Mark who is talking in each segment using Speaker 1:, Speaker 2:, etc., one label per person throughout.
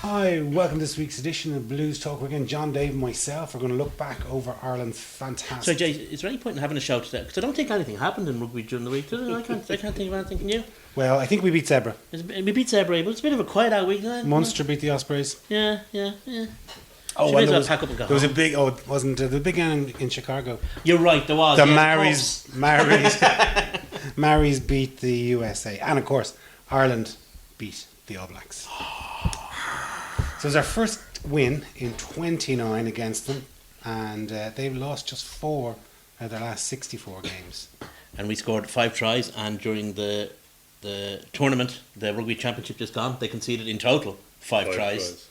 Speaker 1: Hi, welcome to this week's edition of Blues Talk. We're again, John, Dave, and myself are going to look back over Ireland's
Speaker 2: So,
Speaker 1: fantastic.
Speaker 2: Jay, is there any point in having a show today? Because I don't think anything happened in rugby during the week. Did it? I can't think of anything. Can you?
Speaker 1: Well, I think we beat Zebra.
Speaker 2: We beat Zebra, but it's a bit of a quiet out week.
Speaker 1: Munster beat the Ospreys.
Speaker 2: Yeah.
Speaker 1: Oh,
Speaker 2: Should
Speaker 1: well,
Speaker 2: we
Speaker 1: there was,
Speaker 2: pack up and go
Speaker 1: there was a
Speaker 2: home?
Speaker 1: big. Oh, it wasn't the big game in Chicago.
Speaker 2: You're right. There was.
Speaker 1: The
Speaker 2: yeah,
Speaker 1: Maoris beat the USA, and of course, Ireland beat the All Blacks. So it was our first win in 29 against them, and they've lost just 4 out of their last 64 games.
Speaker 2: And we scored 5 tries, and during the tournament, the rugby championship just gone, they conceded in total 5 tries.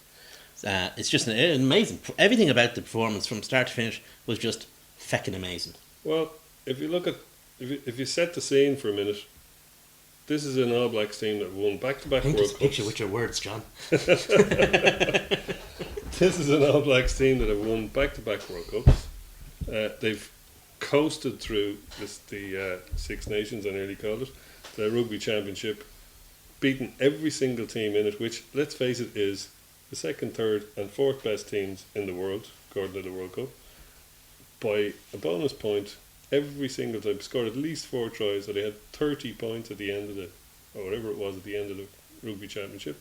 Speaker 2: It's just amazing. Everything about the performance from start to finish was just feckin' amazing.
Speaker 3: Well, if you look at if you set the scene for a minute, this is an All Blacks team that won back-to-back
Speaker 2: Paint
Speaker 3: World
Speaker 2: this
Speaker 3: Cups.
Speaker 2: picture with your words, John.
Speaker 3: This is an All Blacks team that have won back-to-back World Cups. They've coasted through the Six Nations, I nearly called it, the Rugby Championship, beaten every single team in it, which, let's face it, is the second, third and fourth best teams in the world, according to the World Cup, by a bonus point every single time. Scored at least 4 tries, so they had 30 points at the end of or whatever it was at the end of the Rugby Championship.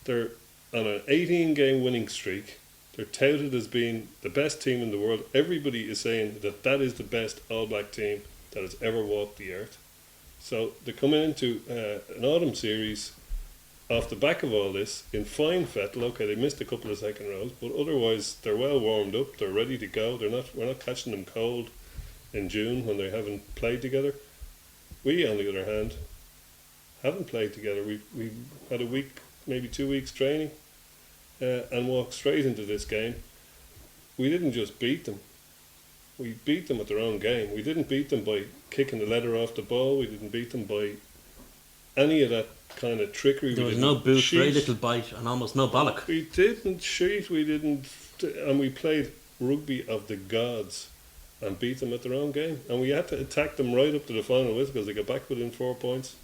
Speaker 3: They're on an 18-game winning streak. They're touted as being the best team in the world. Everybody is saying that is the best All Black team that has ever walked the earth. So they're coming into an autumn series off the back of all this in fine fettle. Okay, they missed a couple of second rows, but otherwise they're well warmed up. They're ready to go. We're not catching them cold in June when they haven't played together. We, on the other hand, haven't played together. We had a week, maybe 2 weeks training, and walked straight into this game. We didn't just beat them. We beat them at their own game. We didn't beat them by kicking the leather off the ball. We didn't beat them by any of that kind of trickery.
Speaker 2: There was no boot, very little bite, and almost no bollock.
Speaker 3: We didn't cheat. And we played rugby of the gods and beat them at their own game. And we had to attack them right up to the final whistle because they got back within 4 points.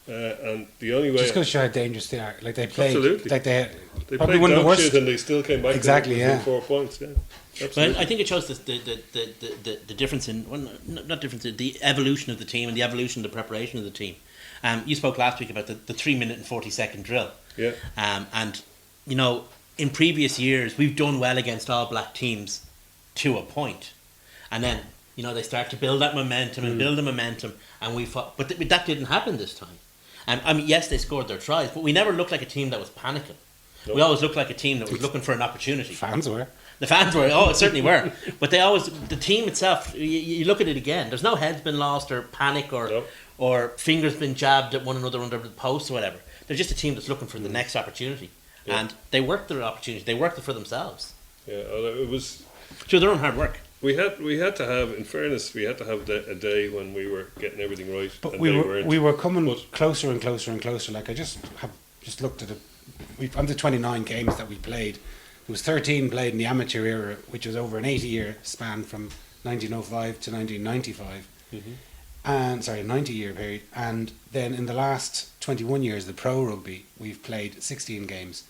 Speaker 3: And the only way...
Speaker 1: Just going to show how dangerous they are. Like they played...
Speaker 3: Absolutely.
Speaker 1: Like they probably
Speaker 3: played
Speaker 1: one of the
Speaker 3: dog
Speaker 1: worst...
Speaker 3: shit and they still came back within 4 points. Yeah, absolutely.
Speaker 2: Well, I think it shows the difference in... Well, not difference, the evolution of the team and the evolution of the preparation of the team. You spoke last week about the 3-minute and 40-second drill.
Speaker 3: Yeah.
Speaker 2: And, you know, in previous years, we've done well against All Black teams to a point. And then, you know, they start to build that momentum and build the momentum. And we fought. But that didn't happen this time. I mean, yes, they scored their tries, but we never looked like a team that was panicking. Nope. We always looked like a team that was looking for an opportunity.
Speaker 1: Fans were.
Speaker 2: The fans were, certainly were. But the team itself, you look at it again, there's no heads been lost or panic or fingers been jabbed at one another under the post or whatever. They're just a team that's looking for the next opportunity. Yeah. And they worked their opportunity. They worked it for themselves.
Speaker 3: Yeah, it was...
Speaker 2: Through their own hard work.
Speaker 3: We had to have, in fairness, a day when we were getting everything right.
Speaker 1: But
Speaker 3: and
Speaker 1: we were coming closer and closer and closer. Like I just looked at it. On the 29 games that we played, there was 13 played in the amateur era, which was over an 80-year span from 1905 to 1995.
Speaker 3: Mm-hmm.
Speaker 1: And sorry, a 90-year period. And then in the last 21 years, the pro rugby, we've played 16 games.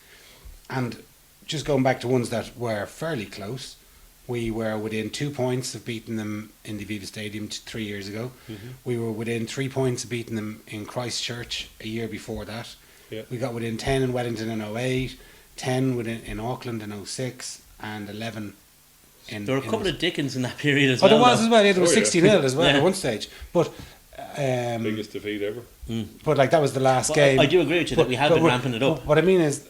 Speaker 1: And just going back to ones that were fairly close, we were within 2 points of beating them in the Aviva Stadium 3 years ago. Mm-hmm. We were within 3 points of beating them in Christchurch a year before that.
Speaker 3: Yeah.
Speaker 1: We got within 10 in Wellington in 08, 10 in Auckland in 06, and 11 in...
Speaker 2: There were a couple of Dickens in that period as well.
Speaker 1: Oh, there was as well. Yeah, there was 60-0 as well
Speaker 2: yeah.
Speaker 1: at one stage. But...
Speaker 3: biggest defeat ever.
Speaker 1: But like that was the last game.
Speaker 2: I do agree with you that we have been ramping it up.
Speaker 1: What I mean is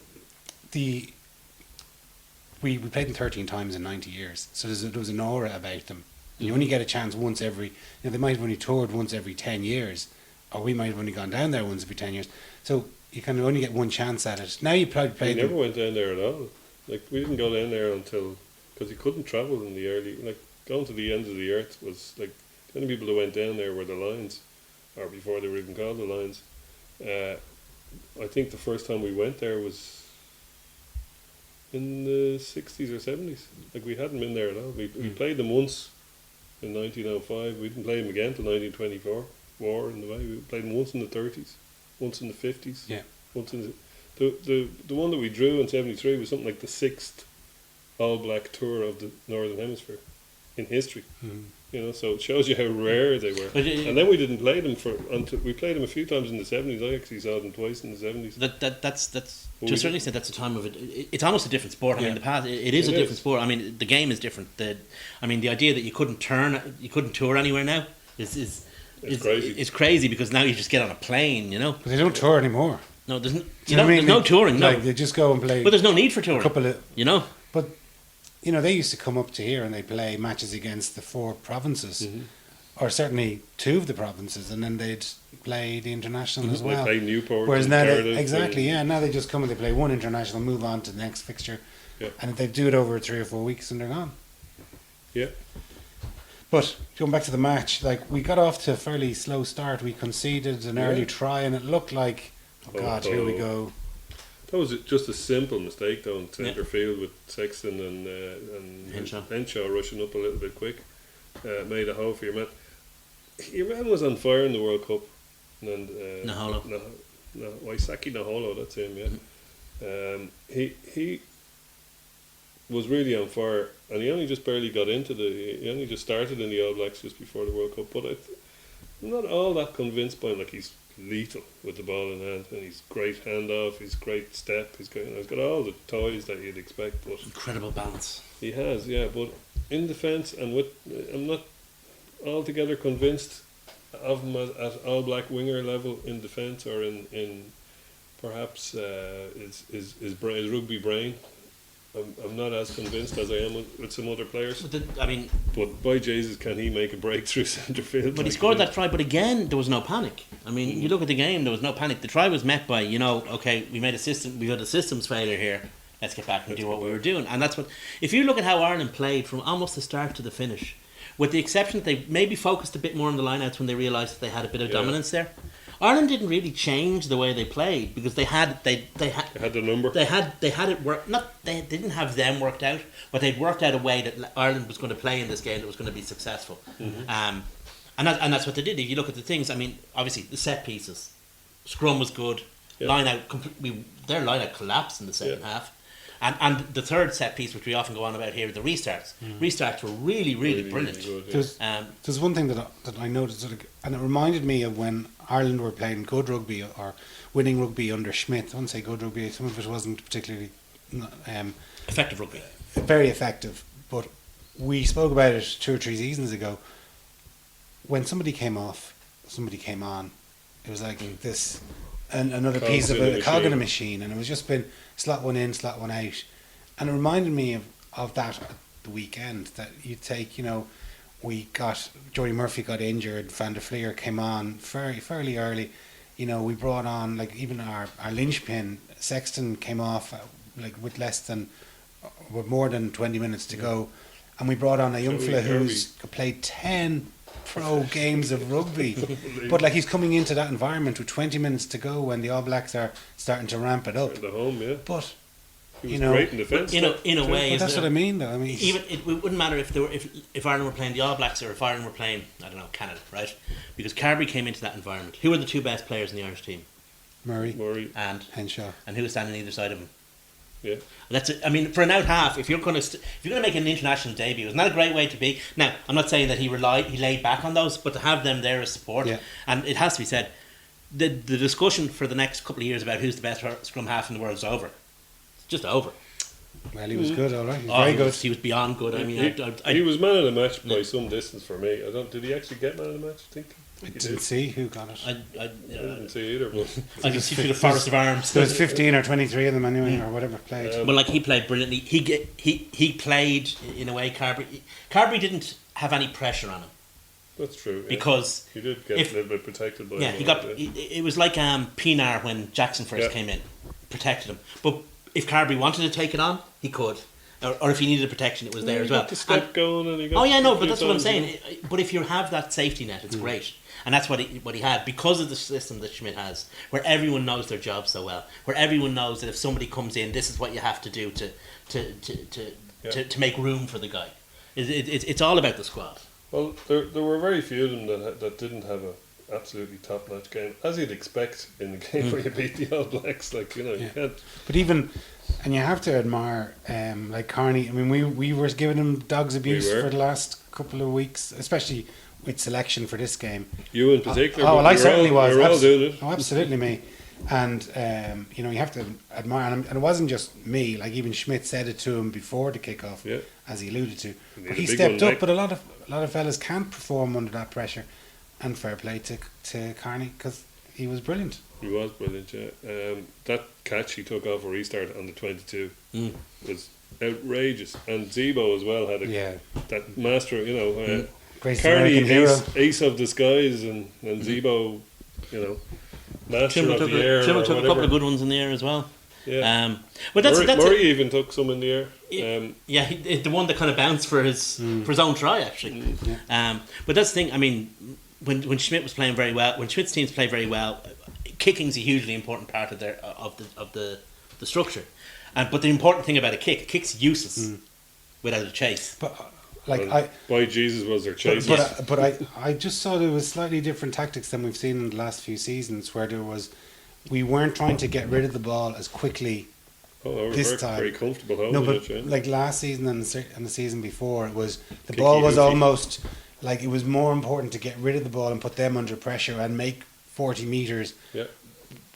Speaker 1: we played them 13 times in 90 years, so there was an aura about them. You only get a chance once every... they might have only toured once every 10 years, or we might have only gone down there once every 10 years. So you kind of only get one chance at it. Now you play
Speaker 3: We never went down there at all. Like, we didn't go down there until... Because you couldn't travel in the early... Like, going to the ends of the earth was, like... The only people that went down there were the Lions, or before they were even called the Lions. I think the first time we went there was in the 60s or 70s. Like, we hadn't been there at all. We played them once in 1905. We didn't play them again until 1924. War in the way. We played them once in the 30s, once in the 50s.
Speaker 1: Yeah.
Speaker 3: Once in the one that we drew in '73 was something like the 6th All Black tour of the Northern Hemisphere in history. You know, so it shows you how rare they were.
Speaker 2: But
Speaker 3: And then we didn't play them until we played them a few times in the '70s. I actually saw them twice in the '70s.
Speaker 2: That's to
Speaker 3: Well,
Speaker 2: a certain extent that's the time of it. It's almost a different sport. I mean,
Speaker 1: Yeah.
Speaker 2: the past it is
Speaker 3: It
Speaker 2: a different
Speaker 3: is.
Speaker 2: sport. I mean, the game is different. The idea that you couldn't tour anywhere now is
Speaker 3: crazy.
Speaker 2: It's crazy because now you just get on a plane. You know,
Speaker 1: But they don't tour anymore.
Speaker 2: no, there's
Speaker 1: Do you know what I mean?
Speaker 2: there's no touring. No,
Speaker 1: Like, they just go and play
Speaker 2: but there's no need for
Speaker 1: a
Speaker 2: touring.
Speaker 1: couple of.
Speaker 2: You know,
Speaker 1: But you know, they used to come up to here and they play matches against the 4 provinces, or certainly 2 of the provinces, and then they'd play the international as
Speaker 3: They
Speaker 1: well.
Speaker 3: play Newport.
Speaker 1: Whereas
Speaker 3: and
Speaker 1: now,
Speaker 3: Cardiff
Speaker 1: exactly,
Speaker 3: and-
Speaker 1: yeah. Now they just come and they play one international, move on to the next fixture,
Speaker 3: Yeah.
Speaker 1: and they do it over 3 or 4 weeks, and they're gone.
Speaker 3: Yeah.
Speaker 1: But going back to the match, like we got off to a fairly slow start. We conceded an early try, and it looked like, oh God, here we go.
Speaker 3: That was just a simple mistake though in centre field with Sexton and Henshaw rushing up a little bit quick. Made a hole for your man. Your man was on fire in the World Cup. And
Speaker 2: Naholo.
Speaker 3: Waisaki Naholo, that's him, yeah. He was really on fire, and he only just barely got into he only just started in the All Blacks just before the World Cup, but I'm not all that convinced by him. Like, he's lethal with the ball in hand, and he's great handoff, he's great step, he's got all the toys that you'd expect, but
Speaker 2: incredible balance.
Speaker 3: he has, yeah, but in defence and I'm not altogether convinced of him at All Black winger level in defence or in perhaps his rugby brain. I'm not as convinced as I am with some other players. But by Jesus, can he make a breakthrough centre field?
Speaker 2: But he scored that try, but again, there was no panic. I mean, you look at the game, there was no panic. The try was met by, okay, we had a systems failure here. Let's get back and do what we were doing. And that's what, if you look at how Ireland played from almost the start to the finish, with the exception that they maybe focused a bit more on the lineouts when they realised that they had a bit of dominance there. Ireland didn't really change the way they played because they had the number. They had it work. Not they didn't have them worked out, but they'd worked out a way that Ireland was going to play in this game that was going to be successful. And that's what they did. If you look at the things, I mean, obviously the set pieces, scrum was good. Line out, their line out collapsed in the second half. And the third set piece, which we often go on about here, the restarts. Restarts were really brilliant.
Speaker 3: Really good,
Speaker 1: There's one thing that I noticed, and it reminded me of when Ireland were playing good rugby or winning rugby under Schmidt. I wouldn't say good rugby, some of it wasn't particularly
Speaker 2: effective rugby.
Speaker 1: Very effective, but we spoke about it 2 or 3 seasons ago. When somebody came off, somebody came on. It was like this, another piece of a cog in a machine, and it was just been slot one in, slot one out. And it reminded me of that at the weekend, that you take, Jody Murphy got injured, Van der Fleer came on fairly early. We brought on, like, even our linchpin, Sexton came off with more than 20 minutes to go. And we brought on a young fella who's played 10 pro games of rugby. But like, he's coming into that environment with 20 minutes to go when the All Blacks are starting to ramp it up.
Speaker 3: At the home, yeah.
Speaker 1: But
Speaker 3: he was great in defence.
Speaker 2: In a way,
Speaker 1: that's what I mean, though. I mean,
Speaker 2: even it wouldn't matter if Ireland were playing the All Blacks or if Ireland were playing, I don't know, Canada, right? Because Carbery came into that environment. Who were the 2 best players in the Irish team?
Speaker 1: Murray
Speaker 2: and
Speaker 1: Henshaw.
Speaker 2: And who was standing on either side of him?
Speaker 3: Yeah.
Speaker 2: That's it. I mean, for an out half, if you're going to make an international debut, it's not a great way to be. Now, I'm not saying that he laid back on those, but to have them there as support, and it has to be said, the discussion for the next couple of years about who's the best scrum half in the world is over. It's just over.
Speaker 1: Well, he was good, all right. He was very good.
Speaker 2: He was beyond good. I mean,
Speaker 3: he was man of the match by some distance for me. Did he actually get man of the match? I think.
Speaker 1: I didn't see who got it.
Speaker 3: I didn't see either. But
Speaker 2: I can see through the forest of arms.
Speaker 1: There was 15 or 23 of them anyway, or whatever played.
Speaker 2: Well, like, he played brilliantly. He played in a way. Carbery didn't have any pressure on him.
Speaker 3: That's true.
Speaker 2: Because
Speaker 3: he did get a little bit protected by.
Speaker 2: Yeah, it was like Pienaar when Jackson first came in, protected him. But if Carbery wanted to take it on, he could. Or if he needed protection, it was there as well.
Speaker 3: Got the step going and he got
Speaker 2: but that's what I'm saying. But if you have that safety net, it's great. And that's what he had, because of the system that Schmidt has, where everyone knows their job so well, where everyone knows that if somebody comes in, this is what you have to do to make room for the guy. It's all about the squad.
Speaker 3: Well, there were very few of them that didn't have absolutely top-notch game, as you'd expect in the game where you beat the All Blacks. Like, you know, you
Speaker 1: Yeah.
Speaker 3: can't.
Speaker 1: But even, and you have to admire, like Carney. I mean, we were giving him dogs abuse
Speaker 3: We were.
Speaker 1: for the last couple of weeks, especially with selection for this game.
Speaker 3: You in particular.
Speaker 1: Oh,
Speaker 3: but
Speaker 1: well, I
Speaker 3: we're
Speaker 1: certainly
Speaker 3: all,
Speaker 1: was.
Speaker 3: We're all doing it.
Speaker 1: Oh, absolutely me. And you know, you have to admire, and it wasn't just me. Like even Schmidt said it to him before the kickoff,
Speaker 3: Yeah.
Speaker 1: as he alluded to.
Speaker 3: You need
Speaker 1: But
Speaker 3: a
Speaker 1: he
Speaker 3: big
Speaker 1: stepped
Speaker 3: one,
Speaker 1: up.
Speaker 3: Nick.
Speaker 1: But a lot of fellas can't perform under that pressure. And fair play to Carney, because he was brilliant.
Speaker 3: He was brilliant, yeah. That catch he took off a restart on the 22 was outrageous. And Zebo as well had
Speaker 1: Yeah,
Speaker 3: that master, you know,
Speaker 1: greatest
Speaker 3: Carney
Speaker 1: American hero.
Speaker 3: ace of disguise, and Zebo, you know, master
Speaker 2: Trimmer
Speaker 3: of
Speaker 2: took,
Speaker 3: the air.
Speaker 2: Trimmer
Speaker 3: or
Speaker 2: took a
Speaker 3: whatever.
Speaker 2: couple of good ones in the air as well.
Speaker 3: Yeah.
Speaker 2: But that's
Speaker 3: Murray even took some in the air.
Speaker 2: yeah, the one that kind of bounced for his own try actually. But that's the thing. I mean, when Schmidt was playing very well, when Schmidt's teams play very well, kicking's a hugely important part of the structure. But the important thing about a kick's useless without a chase.
Speaker 1: But like
Speaker 3: And by Jesus was their chase.
Speaker 1: But I just saw there was slightly different tactics than we've seen in the last few seasons, where we weren't trying to get rid of the ball as quickly.
Speaker 3: they were
Speaker 1: this
Speaker 3: very,
Speaker 1: time.
Speaker 3: very comfortable holding
Speaker 1: No, but
Speaker 3: it, yeah.
Speaker 1: like last season and the season before, it was the
Speaker 3: Kicky
Speaker 1: ball was
Speaker 3: hoofy.
Speaker 1: almost like it was more important to get rid of the ball and put them under pressure and make 40 meters.
Speaker 3: Yeah.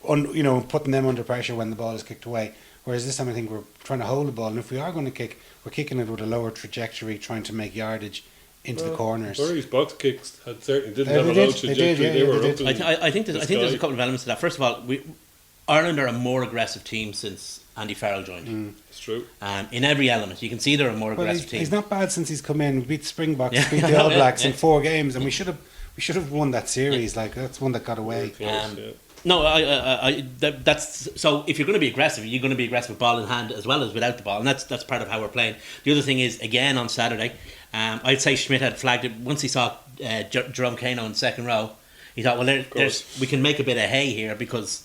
Speaker 1: You know, putting them under pressure when the ball is kicked away. Whereas this time, I think we're trying to hold the ball, and if we are going to kick, we're kicking it with a lower trajectory, trying to make yardage into the corners.
Speaker 3: Murray's box kicks certainly didn't
Speaker 1: They
Speaker 3: have a
Speaker 1: did,
Speaker 3: low
Speaker 1: they
Speaker 3: trajectory.
Speaker 1: did, yeah,
Speaker 3: They were
Speaker 1: they
Speaker 3: up
Speaker 1: did.
Speaker 3: in
Speaker 2: I think
Speaker 3: the
Speaker 2: there's a
Speaker 3: sky.
Speaker 2: couple of elements to that. First of all, Ireland are a more aggressive team since Andy Farrell joined.
Speaker 3: It's true.
Speaker 2: In every element, you can see they're a more
Speaker 1: Well,
Speaker 2: aggressive team.
Speaker 1: he's not bad since he's come in. We beat the Springboks,
Speaker 2: Yeah.
Speaker 1: beat the All Blacks in
Speaker 2: Yeah.
Speaker 1: 4 games, and we should have won that series. Like that's one that got away.
Speaker 3: Close, yeah.
Speaker 2: No, that's so. If you're going to be aggressive, you're going to be aggressive with ball in hand as well as without the ball, and that's part of how we're playing. The other thing is, again on Saturday, I'd say Schmidt had flagged it once he saw Jerome Kano in the second row. He thought, well, we can make a bit of hay here because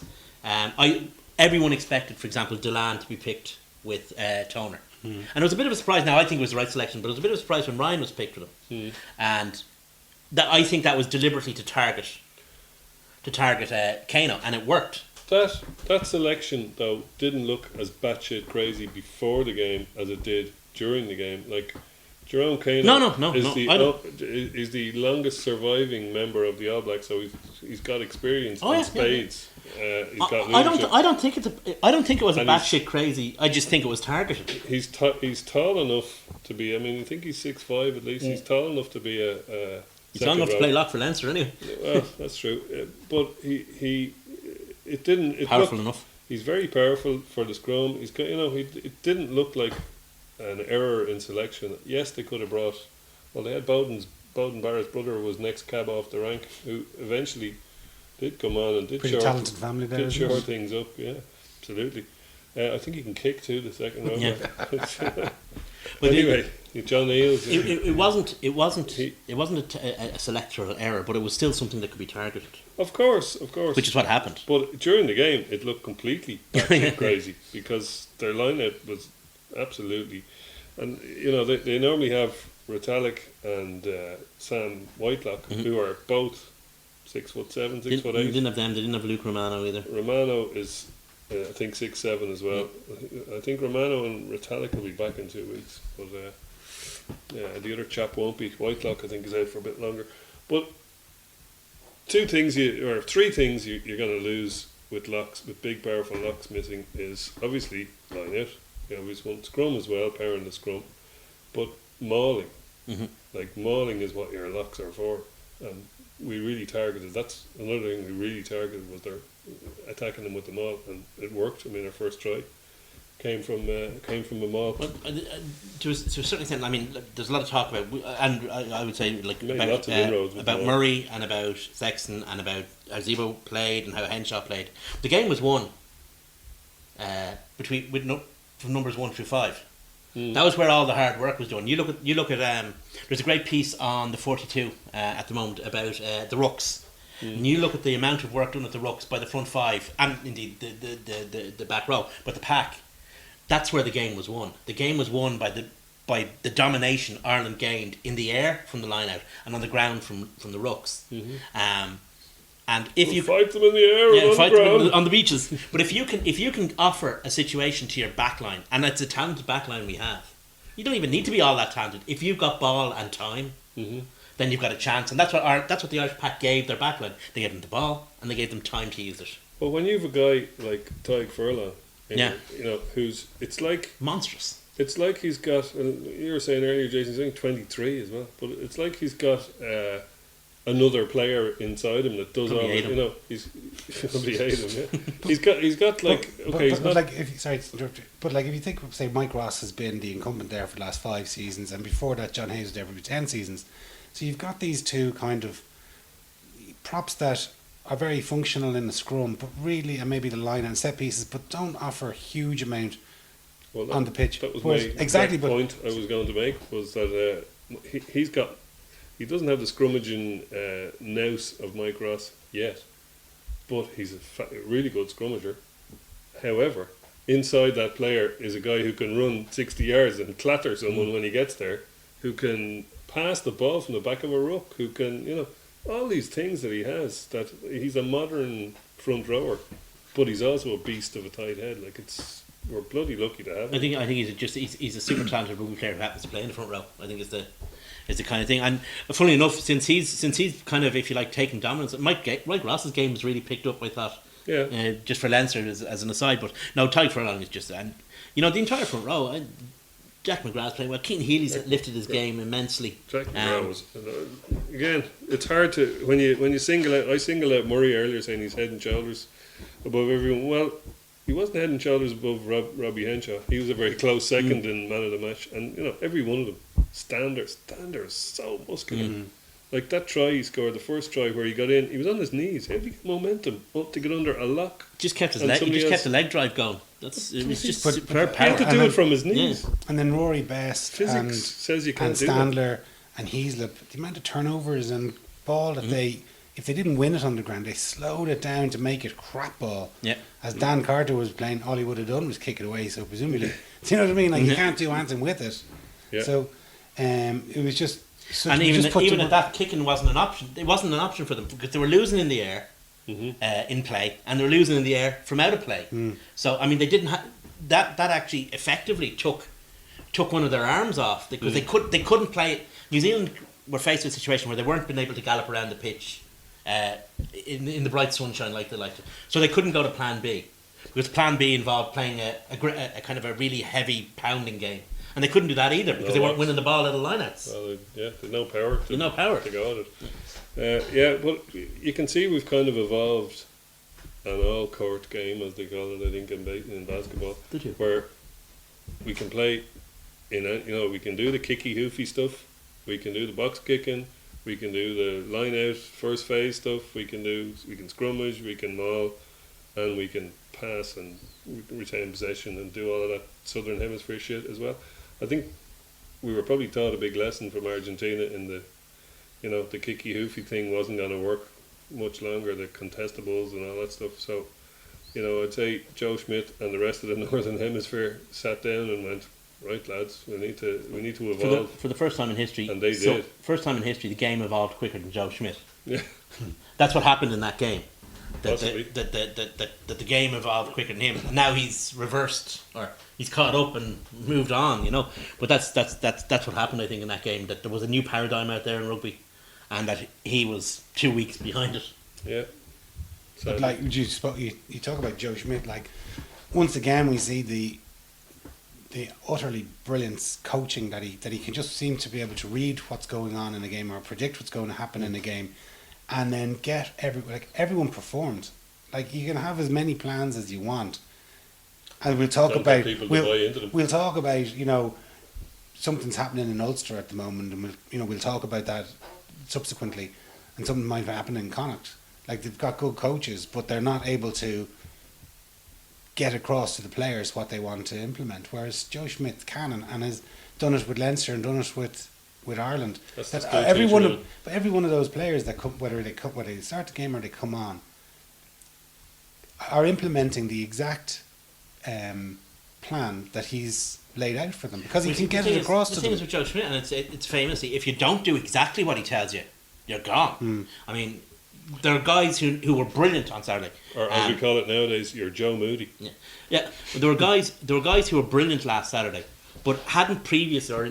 Speaker 2: everyone expected, for example, Delan to be picked with Toner, and it was a bit of a surprise. Now I think it was the right selection, but it was a bit of a surprise when Ryan was picked with him, and I think that was deliberately to target Kano, and it worked.
Speaker 3: That selection though didn't look as batshit crazy before the game as it did during the game. Like Jerome Kano
Speaker 2: No,
Speaker 3: is the longest surviving member of the All Blacks, so he's got experience in spades. He's got leadership.
Speaker 2: I don't think it was a
Speaker 3: And
Speaker 2: batshit crazy. I just think it was targeted.
Speaker 3: He's tall enough to be. I mean, I think he's 6'5" at least. He's tall enough to be a
Speaker 2: He's tall enough to play lock for Leinster anyway.
Speaker 3: Well, that's true. But it didn't. It
Speaker 2: Powerful
Speaker 3: looked,
Speaker 2: enough.
Speaker 3: He's very powerful for the scrum. He's got, it didn't look like an error in selection. Yes, they could have brought. Well, they had Bowden Barrett's brother was next cab off the rank, who eventually did come on and did
Speaker 1: Pretty talented family there,
Speaker 3: did
Speaker 1: isn't
Speaker 3: shore
Speaker 1: it?
Speaker 3: things up. Yeah, absolutely. I think he can kick too. The second round.
Speaker 2: Yeah.
Speaker 3: But anyway, John Eales.
Speaker 2: It wasn't a selectoral error, but it was still something that could be targeted,
Speaker 3: Of course.
Speaker 2: which is what happened.
Speaker 3: But during the game, it looked completely batshit crazy because their lineup was absolutely, and they normally have Retallick and Sam Whitelock, who are both 6'7", 6'8".
Speaker 2: They didn't have them. They didn't have Luke Romano either.
Speaker 3: Romano is, I think, 6'7" as well. I think Romano and Retallick will be back in 2 weeks, but the other chap won't be. Whitelock, I think, is out for a bit longer. But three things you're going to lose with locks, with big powerful locks missing, is obviously line out. You always want scrum as well, powering the scrum, but mauling. Like mauling is what your locks are for, and we really targeted. That's another thing we really targeted, was their attacking them with the maul, and it worked. I mean, our first try came from a maul.
Speaker 2: Well, to a certain extent, I mean, there's a lot of talk about, and I would say
Speaker 3: Made lots of inroads with
Speaker 2: about
Speaker 3: the
Speaker 2: Murray and about Sexton and about how Zebo played and how Henshaw played. The game was won from numbers 1 through 5. That was where all the hard work was done. You look at there's a great piece on the 42 at the moment about the rucks. And you look at the amount of work done at the rucks by the front 5 and indeed the back row, but the pack. That's where the game was won. The game was won by the domination Ireland gained in the air from the line out and on the ground from the rucks. And if you
Speaker 3: fight them in the air and on
Speaker 2: fight
Speaker 3: the
Speaker 2: them
Speaker 3: ground.
Speaker 2: on the beaches. But if you can offer a situation to your backline, and it's a talented backline we have, you don't even need to be all that talented. If you've got ball and time, then you've got a chance. And that's what the Irish Pack gave their backline. They gave them the ball and they gave them time to use it.
Speaker 3: Well, when you've a guy like Tyg Furlong,
Speaker 2: Yeah.
Speaker 3: you know, it's like
Speaker 2: Monstrous.
Speaker 3: he's got. You were saying earlier, Jason, he's only 23 as well, but it's like he's got another player inside him that does all.
Speaker 2: Probably ate him.
Speaker 3: You know, he's probably ate him. Yeah, he's got like he's
Speaker 1: but
Speaker 3: not.
Speaker 1: like if sorry to interrupt you, but like if you think, say, Mike Ross has been the incumbent there for the last 5 seasons, and before that John Hayes was there for 10 seasons, so you've got these two kind of props that are very functional in the scrum, but really, and maybe the line and set pieces, but don't offer a huge amount
Speaker 3: Well,
Speaker 1: on the pitch.
Speaker 3: That was
Speaker 1: Whereas-
Speaker 3: my
Speaker 1: exactly,
Speaker 3: exact
Speaker 1: but
Speaker 3: point I was going to make, was that he doesn't have the scrummaging nous of Mike Ross yet, but he's a really good scrummager. However, inside that player is a guy who can run 60 yards and clatter someone when he gets there, who can pass the ball from the back of a ruck, who can, you know, all these things that he has, that he's a modern front rower, but he's also a beast of a tight head. Like, we're bloody lucky to have him.
Speaker 2: I think he's a super talented rugby player who happens to play in the front row. I think is the kind of thing. And funnily enough, since he's kind of, if you like, taking dominance, Mike Ross's game has really picked up, I thought.
Speaker 3: Yeah.
Speaker 2: Just for Leinster as an aside, but no, Tyg Furlong is just, and you know, the entire front row. Jack McGrath's playing well. Keaton Healy's lifted his game immensely.
Speaker 3: Jack McGrath was, again, it's hard to when you single out. I singled out Murray earlier, saying he's head and shoulders above everyone. Well, he wasn't head and shoulders above Robbie Henshaw. He was a very close second in man of the match, and you know, every one of them. Stander is so muscular. Like that try he scored, the first try where he got in, he was on his knees. How did he get momentum up to get under a lock?
Speaker 2: Just kept his
Speaker 3: And
Speaker 2: leg. He
Speaker 3: somebody
Speaker 2: just
Speaker 3: else-
Speaker 2: kept the leg drive going. It was just
Speaker 1: But-
Speaker 2: superb
Speaker 3: He
Speaker 2: power.
Speaker 3: had to
Speaker 1: And
Speaker 3: do
Speaker 1: then-
Speaker 3: it from his knees.
Speaker 1: and then Rory Best
Speaker 3: Physics says you
Speaker 1: and
Speaker 3: can't do that.
Speaker 1: Standler and Heaslip, the amount of turnovers and ball that if they didn't win it on the ground, they slowed it down to make it crap ball.
Speaker 2: Yeah.
Speaker 1: As Dan Carter was playing, all he would have done was kick it away. So presumably, do you know what I mean? Like, you can't do anything with it.
Speaker 3: Yeah.
Speaker 1: So it was just. So
Speaker 2: And
Speaker 1: we
Speaker 2: even
Speaker 1: just put
Speaker 2: even
Speaker 1: them-
Speaker 2: at that, kicking wasn't an option. It wasn't an option for them because they were losing in the air,
Speaker 3: Mm-hmm.
Speaker 2: in play, and they were losing in the air from out of play. So I mean, they didn't have that actually effectively took one of their arms off because they couldn't play it. New Zealand were faced with a situation where they weren't been able to gallop around the pitch in the bright sunshine like they liked to. So they couldn't go to Plan B because Plan B involved playing a kind of a really heavy pounding game. And they couldn't do that either because they weren't winning the ball out of lineouts.
Speaker 3: Well, there's no power.
Speaker 2: There's no power.
Speaker 3: to go at it. But you can see we've kind of evolved an all-court game, as they call it, I think, in basketball,
Speaker 2: Did you?
Speaker 3: where we can play we can do the kicky, hoofy stuff, we can do the box kicking, we can do the line-out first phase stuff, we can scrummage, we can maul, and we can pass and retain possession and do all of that Southern Hemisphere shit as well. I think we were probably taught a big lesson from Argentina in the kicky hoofy thing wasn't going to work much longer, the contestables and all that stuff. So, I'd say Joe Schmidt and the rest of the Northern Hemisphere sat down and went, right, lads, we need to evolve.
Speaker 2: For the first time in history,
Speaker 3: And they did.
Speaker 2: First time in history, the game evolved quicker than Joe Schmidt.
Speaker 3: Yeah.
Speaker 2: That's what happened in that game.
Speaker 3: Possibly.
Speaker 2: That the game evolved quicker than him. And now he's reversed, or he's caught up and moved on. But that's what happened. I think in that game, that there was a new paradigm out there in rugby, and that he was 2 weeks behind it.
Speaker 3: Yeah. So,
Speaker 1: But like you talk about Joe Schmidt, like once again we see the utterly brilliant coaching that he can just seem to be able to read what's going on in a game or predict what's going to happen in a game, and then get everyone performed. Like, you can have as many plans as you want, and we'll talk
Speaker 3: Don't get
Speaker 1: about
Speaker 3: people to buy into them.
Speaker 1: we'll talk about something's happening in Ulster at the moment, and we'll talk about that subsequently, and something might happen in Connacht. Like, they've got good coaches, but they're not able to get across to the players what they want to implement. Whereas Joe Schmidt can and has done it with Leinster and done it with Ireland.
Speaker 3: That's
Speaker 1: That
Speaker 3: the skill
Speaker 1: every
Speaker 3: teacher,
Speaker 1: one
Speaker 3: man.
Speaker 1: of but every one of those players that come, whether they start the game or they come on, are implementing the exact plan that he's laid out for them, because he can get it across to
Speaker 2: the thing is
Speaker 1: them.
Speaker 2: with Joe Schmidt, and it's famously, if you don't do exactly what he tells you, you're gone. I mean, there are guys who were brilliant on Saturday.
Speaker 3: Or as we call it nowadays, you're Joe Moody.
Speaker 2: Yeah, but there were guys who were brilliant last Saturday, but hadn't previous or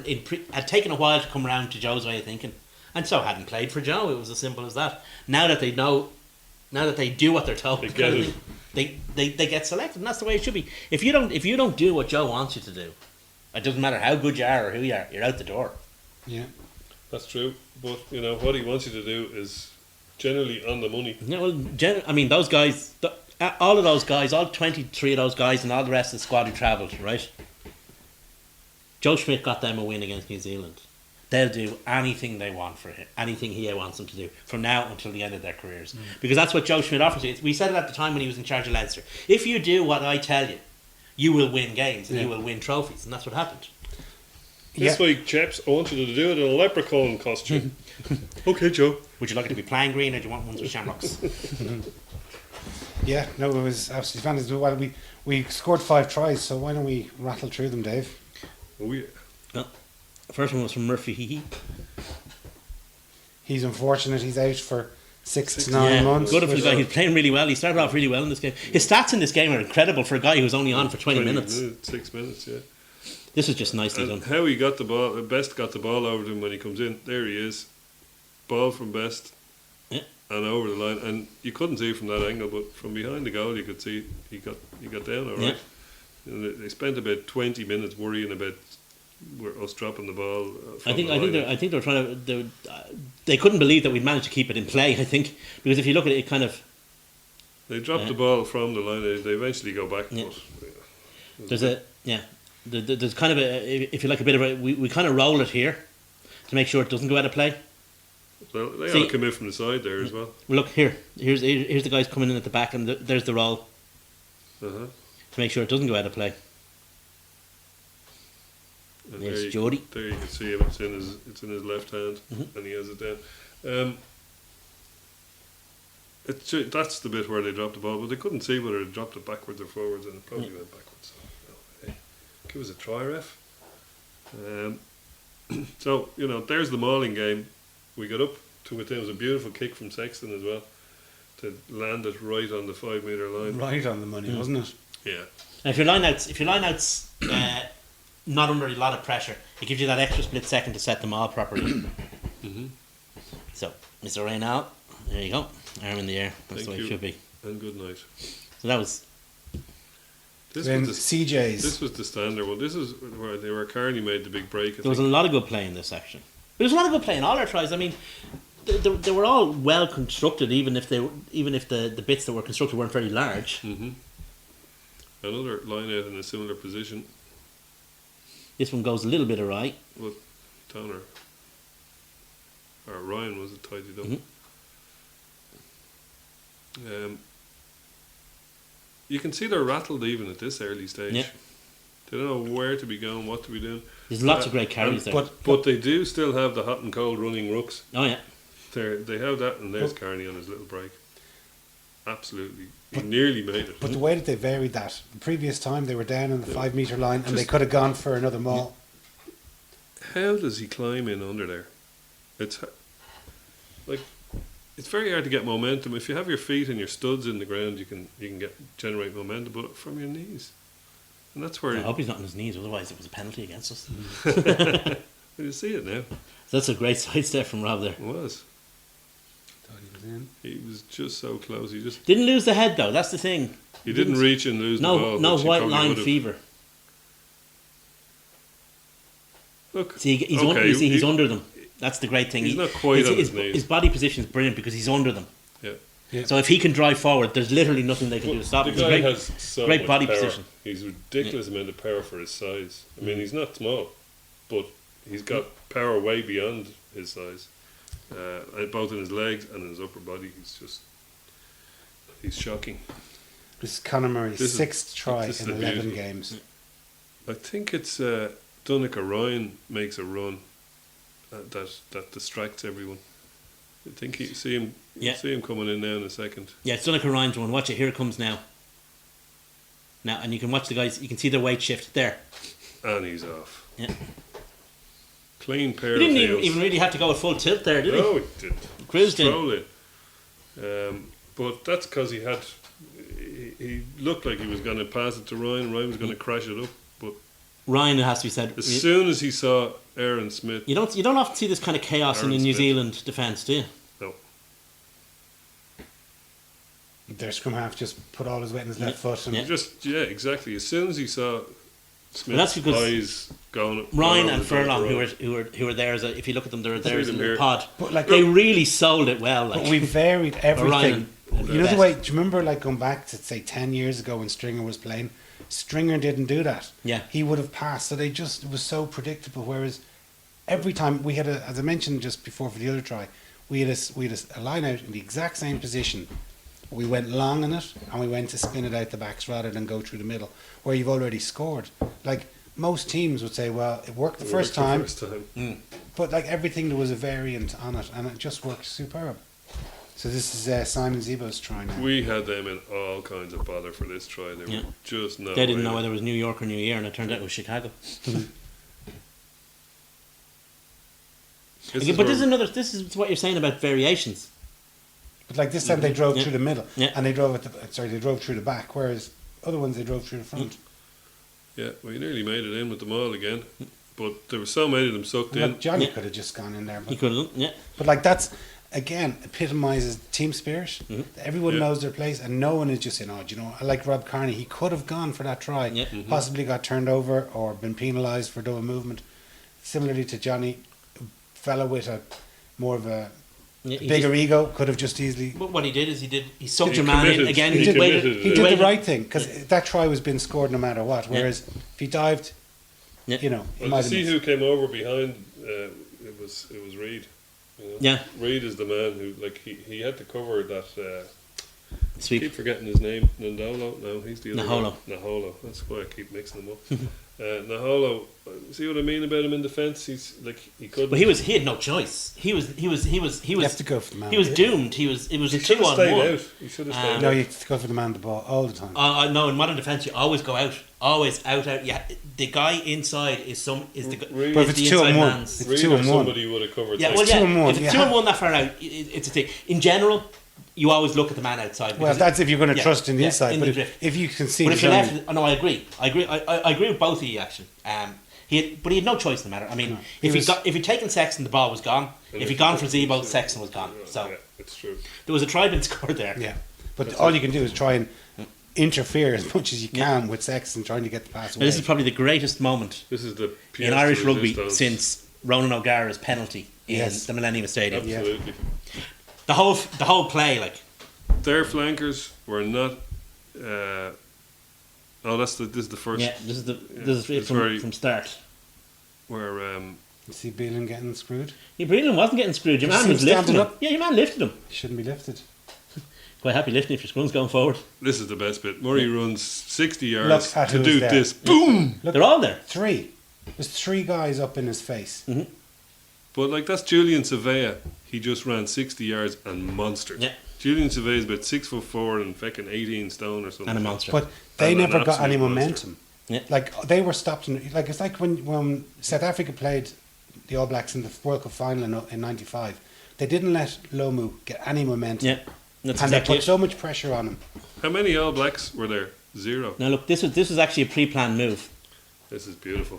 Speaker 2: had taken a while to come around to Joe's way of thinking, and so hadn't played for Joe. It was as simple as that. Now that they know, now that they do what they're told,
Speaker 3: They get it.
Speaker 2: they get selected, and that's the way it should be. If you don't do what Joe wants you to do, it doesn't matter how good you are or who you are, you're out the door.
Speaker 1: Yeah.
Speaker 3: That's true. But, what he wants you to do is generally on the money.
Speaker 2: Yeah, well, I mean, those guys, all of those guys, all 23 of those guys, and all the rest of the squad who travelled, right? Joe Schmidt got them a win against New Zealand. They'll do anything they want for him, anything he wants them to do from now until the end of their careers. Because that's what Joe Schmidt offers you. We said it at the time when he was in charge of Leinster. If you do what I tell you, you will win games and you will win trophies, and that's what happened.
Speaker 3: This week, chaps, I want you to do it in a leprechaun costume. Okay, Joe.
Speaker 2: Would you like it to be plain green, or do you want ones with shamrocks?
Speaker 1: Yeah, no, it was absolutely fantastic. Well, we scored 5 tries, so why don't we rattle through them, Dave?
Speaker 3: Oh, yeah.
Speaker 2: The first one was from Murphy Heahy.
Speaker 1: He's unfortunate. He's out for 6 to 9 months.
Speaker 2: Good for the guy. He's playing really well. He started off really well in this game. His stats in this game are incredible for a guy who was only on for 20 minutes.
Speaker 3: 6 minutes, yeah.
Speaker 2: This was just nicely
Speaker 3: And
Speaker 2: done.
Speaker 3: how he got the ball, Best got the ball over to him when he comes in. There he is. Ball from Best.
Speaker 2: Yeah.
Speaker 3: And over the line. And you couldn't see from that angle, but from behind the goal you could see he got down all right.
Speaker 2: Yeah.
Speaker 3: And they spent about 20 minutes worrying about us dropping the ball.
Speaker 2: I think they were trying to. They couldn't believe that we'd managed to keep it in play. I think because if you look at it, kind of
Speaker 3: They dropped the ball from the line. They eventually go back.
Speaker 2: Yeah.
Speaker 3: But,
Speaker 2: there's kind of if you like a bit of a we kind of roll it here to make sure it doesn't go out of play.
Speaker 3: well, they
Speaker 2: See-
Speaker 3: all come in from the side there as well.
Speaker 2: Well, look here's the guys coming in at the back, and there's the roll
Speaker 3: Uh-huh.
Speaker 2: to make sure it doesn't go out of play.
Speaker 3: And
Speaker 2: There's
Speaker 3: there,
Speaker 2: Jody.
Speaker 3: there you can see him. It's in his left hand, and he has it down. That's the bit where they dropped the ball, but they couldn't see whether they dropped it backwards or forwards, and it probably went backwards. So, hey, give us a try, ref. So there's the mauling game. We got up to it. There was a beautiful kick from Sexton as well to land it right on the 5 metre line.
Speaker 1: Right on the money, wasn't it?
Speaker 3: Yeah.
Speaker 2: And if your lineouts not under a lot of pressure, it gives you that extra split second to set them all properly. So, Mr. Reynal, there you go, arm in the air. That's
Speaker 3: Thank
Speaker 2: the way
Speaker 3: you.
Speaker 2: it should be.
Speaker 3: And good night.
Speaker 2: So that was
Speaker 1: Then
Speaker 3: This
Speaker 1: CJ's.
Speaker 3: was the standard one. This is where Carney made the big break.
Speaker 2: there was a lot of good play in this section. There was a lot of good play in all our tries. I mean, they were all well constructed, even if the bits that were constructed weren't very large.
Speaker 3: Another line out in a similar position.
Speaker 2: This one goes a little bit awry.
Speaker 3: But Tanner or Ryan was it tidied up. You can see they're rattled even at this early stage.
Speaker 2: Yeah.
Speaker 3: They don't know where to be going, what to be doing.
Speaker 2: There's lots of great carries there.
Speaker 3: But they do still have the hot and cold running rooks.
Speaker 2: Oh yeah.
Speaker 3: They have that, and there's Carney on his little break. Absolutely, he nearly made it.
Speaker 1: But the way that they varied that, the previous time they were down on the 5 metre line and they could have gone for another maul.
Speaker 3: How does he climb in under there? It's very hard to get momentum. If you have your feet and your studs in the ground, you can generate momentum, but from your knees, and that's where
Speaker 2: I hope he's not on his knees, otherwise it was a penalty against us.
Speaker 3: you see it now.
Speaker 2: So that's a great sidestep from Rob there.
Speaker 3: It was.
Speaker 1: Thought he was in.
Speaker 3: He was just so close. He
Speaker 2: Didn't lose the head though. That's the thing.
Speaker 3: didn't reach and lose the ball.
Speaker 2: No
Speaker 3: which he
Speaker 2: white
Speaker 3: probably
Speaker 2: line
Speaker 3: would've.
Speaker 2: fever.
Speaker 3: Look,
Speaker 2: See, he's
Speaker 3: okay,
Speaker 2: he's under them. That's the great thing.
Speaker 3: He's not quite on his knees.
Speaker 2: His body position is brilliant because he's under them.
Speaker 3: Yeah.
Speaker 1: Yeah.
Speaker 2: So if he can drive forward, there's literally nothing they can do to stop
Speaker 3: The
Speaker 2: him.
Speaker 3: guy
Speaker 2: He's great.
Speaker 3: has so
Speaker 2: great
Speaker 3: much
Speaker 2: body
Speaker 3: power.
Speaker 2: position.
Speaker 3: He's ridiculous amount of power for his size. I mean, he's not small, but he's got power way beyond his size, both in his legs and in his upper body. He's shocking.
Speaker 1: This is Conor Murray's
Speaker 3: This is-
Speaker 1: 6th try
Speaker 3: this is
Speaker 1: in
Speaker 3: a
Speaker 1: 11
Speaker 3: beauty.
Speaker 1: games.
Speaker 3: I think it's Donncha Ryan makes a run that distracts everyone. I think you see him coming in now in a second.
Speaker 2: Yeah, it's Donncha Ryan's one. Watch it. Here it comes now. Now, and you can watch the guys. You can see their weight shift there.
Speaker 3: And he's off.
Speaker 2: Yeah.
Speaker 3: Clean pair
Speaker 2: He didn't
Speaker 3: of heels.
Speaker 2: even really have to go at full tilt there, did he?
Speaker 3: No, he didn't.
Speaker 2: Cruised in.
Speaker 3: Stroll in. But that's because he looked like he was going to pass it to Ryan. Ryan was going to crash it up. But
Speaker 2: Ryan, it has to be said.
Speaker 3: as soon as he saw Aaron Smith,
Speaker 2: You don't often see this kind of chaos in the
Speaker 3: Aaron
Speaker 2: New
Speaker 3: Smith.
Speaker 2: Zealand defence, do you?
Speaker 3: no,
Speaker 1: Their scrum half just put all his weight in his left foot. And
Speaker 2: Yeah.
Speaker 3: exactly. As soon as he saw
Speaker 2: that's
Speaker 3: Smith's
Speaker 2: because
Speaker 3: eyes going,
Speaker 2: Ryan
Speaker 3: going
Speaker 2: and
Speaker 3: over the
Speaker 2: Furlong,
Speaker 3: right.
Speaker 2: who were there, if you look at them, they were there
Speaker 3: See
Speaker 2: as in
Speaker 3: them
Speaker 2: the
Speaker 3: here.
Speaker 2: pod.
Speaker 1: But like
Speaker 2: They really sold it well. Like.
Speaker 1: But we varied everything.
Speaker 2: Ryan and
Speaker 1: You know the
Speaker 2: Best.
Speaker 1: way? Do you remember like going back to say 10 years ago when Stringer was playing? Stringer didn't do that.
Speaker 2: Yeah.
Speaker 1: He would have passed. So it was so predictable. Whereas every time we had as I mentioned just before for the other try, we had a line out in the exact same position. We went long in it and we went to spin it out the backs rather than go through the middle where you've already scored. Like most teams would say, well, it worked the first time. But like everything, there was a variant on it, and it just worked superb. So this is Simon Zebo's try now.
Speaker 3: We had them in all kinds of bother for this try. They
Speaker 2: Yeah.
Speaker 3: were just not.
Speaker 2: They didn't know
Speaker 3: really.
Speaker 2: whether it was New York or New Year, and it turned out it was Chicago.
Speaker 3: This
Speaker 2: Okay,
Speaker 3: is
Speaker 2: but
Speaker 3: where-
Speaker 2: this is what you're saying about variations.
Speaker 1: But like this time, they drove
Speaker 2: Yeah.
Speaker 1: through the middle,
Speaker 2: Yeah.
Speaker 1: and they drove they drove through the back. Whereas other ones, they drove through the front.
Speaker 3: Yeah, we nearly made it in with them all again, but there were so many of them sucked in.
Speaker 1: Like Johnny
Speaker 2: Yeah.
Speaker 1: could have just gone in there,
Speaker 2: He
Speaker 1: but,
Speaker 2: could have, yeah.
Speaker 1: like that's again epitomizes team spirit.
Speaker 2: Mhm.
Speaker 1: Everyone
Speaker 3: Yeah.
Speaker 1: knows their place, and no one is just saying, "Oh, do you know?" I like Rob Carney. He could have gone for that try,
Speaker 2: Yeah.
Speaker 1: possibly got turned over or been penalised for double movement. Similarly to Johnny, fella with a more of a
Speaker 2: Yeah, he
Speaker 1: bigger
Speaker 2: just-
Speaker 1: ego could have just easily.
Speaker 2: But what he did is he sucked
Speaker 3: He
Speaker 2: your man in
Speaker 3: committed.
Speaker 2: again.
Speaker 3: He
Speaker 2: He,
Speaker 3: did-
Speaker 2: waited.
Speaker 3: committed.
Speaker 1: He did
Speaker 2: waited.
Speaker 1: the right thing because that try was being scored no matter what. Whereas if he dived,
Speaker 2: Yeah.
Speaker 1: you know, he
Speaker 3: Well,
Speaker 1: might
Speaker 3: to
Speaker 1: have
Speaker 3: see
Speaker 1: missed.
Speaker 3: who came over behind, it was Reed. You know?
Speaker 2: Yeah.
Speaker 3: Reed is the man who he had to cover that. I
Speaker 2: Sweep.
Speaker 3: keep forgetting his name. Nandolo? No, he's the other
Speaker 2: Naholo.
Speaker 3: guy. Naholo. That's why I keep mixing them up. Naholo. See what I mean about him in defence? He's like he could.
Speaker 2: But he had no choice. He was
Speaker 1: You have to go for the man.
Speaker 2: he was doomed. It was
Speaker 3: He
Speaker 2: a
Speaker 3: should have
Speaker 2: 2-on-1.
Speaker 3: stayed out. He should have stayed
Speaker 1: No,
Speaker 3: out.
Speaker 1: you have to go for the man the ball all the time.
Speaker 2: No, in modern defence, you always go out. Always out. Yeah, the guy inside is the
Speaker 3: Really?
Speaker 1: But if
Speaker 2: is
Speaker 1: it's
Speaker 2: the
Speaker 1: 2 on
Speaker 2: inside
Speaker 1: 1,
Speaker 2: man's.
Speaker 1: it's
Speaker 3: Reed
Speaker 1: 2
Speaker 3: or
Speaker 1: on 1.
Speaker 3: somebody would have covered.
Speaker 2: Yeah,
Speaker 3: that.
Speaker 2: well,
Speaker 1: It's 2 on
Speaker 2: yeah.
Speaker 1: 1,
Speaker 2: If
Speaker 1: you
Speaker 2: it's 2 on
Speaker 1: have-
Speaker 2: 1 that far out, it's a thing. In general, you always look at the man outside.
Speaker 1: Well,
Speaker 2: because
Speaker 1: that's if you're going to
Speaker 2: yeah,
Speaker 1: trust in the
Speaker 2: yeah,
Speaker 1: inside.
Speaker 2: in
Speaker 1: But
Speaker 2: the
Speaker 1: if,
Speaker 2: drift.
Speaker 1: if you can see,
Speaker 2: But if
Speaker 1: there's
Speaker 2: you
Speaker 1: only-
Speaker 2: left, no, I agree. I agree with both of you actually. But he had no choice in the matter. I mean,
Speaker 1: No.
Speaker 2: if
Speaker 1: He
Speaker 2: he'd taken Sexton, the ball was gone.
Speaker 3: And
Speaker 2: If he'd gone for Zebo, Sexton was gone. So
Speaker 3: yeah, it's true.
Speaker 2: there was a try being scored there.
Speaker 1: yeah. But all you can do is try and interfere as much as you can with Sexton trying to get the pass
Speaker 2: Now,
Speaker 1: away.
Speaker 2: this is probably the greatest moment
Speaker 3: This is the
Speaker 2: in Irish rugby
Speaker 3: resistance.
Speaker 2: since Ronan O'Gara's penalty in
Speaker 1: Yes.
Speaker 2: the Millennium Stadium.
Speaker 1: Yeah.
Speaker 3: Absolutely.
Speaker 2: The whole play, like
Speaker 3: Their flankers were not. This is the first.
Speaker 2: yeah, this is
Speaker 3: it's
Speaker 2: it
Speaker 3: very-
Speaker 2: from start.
Speaker 3: Where
Speaker 1: You see Beelan getting screwed.
Speaker 2: Yeah, Breland wasn't getting screwed. Your
Speaker 1: Just
Speaker 2: man was
Speaker 1: him
Speaker 2: lifting
Speaker 1: standing
Speaker 2: him.
Speaker 1: up.
Speaker 2: Yeah, your man lifted him.
Speaker 1: He shouldn't be lifted.
Speaker 2: Quite happy lifting if your scrum's going forward.
Speaker 3: this is the best bit. Murray runs 60 yards
Speaker 1: Look at
Speaker 3: to
Speaker 1: who's
Speaker 3: do
Speaker 1: there.
Speaker 3: this. Boom!
Speaker 1: Look,
Speaker 2: They're all there.
Speaker 1: 3. There's 3 guys up in his face.
Speaker 3: But like that's Julian Savea. He just ran 60 yards and monstered.
Speaker 2: Yeah.
Speaker 3: Julian Savea is about 6'4" and fucking 18 stone or something.
Speaker 2: And a monster.
Speaker 1: But they
Speaker 3: And an
Speaker 1: never got any
Speaker 3: absolute monster.
Speaker 1: momentum.
Speaker 2: Yeah.
Speaker 1: Like they were stopped. Like it's like when South Africa played the All Blacks in the World Cup final in '95. They didn't let Lomu get any momentum.
Speaker 2: Yeah, that's
Speaker 1: And they
Speaker 2: exactly
Speaker 1: put
Speaker 2: it.
Speaker 1: so much pressure on him.
Speaker 3: How many All Blacks were there? 0.
Speaker 2: Now look, this was actually a pre-planned move.
Speaker 3: This is beautiful.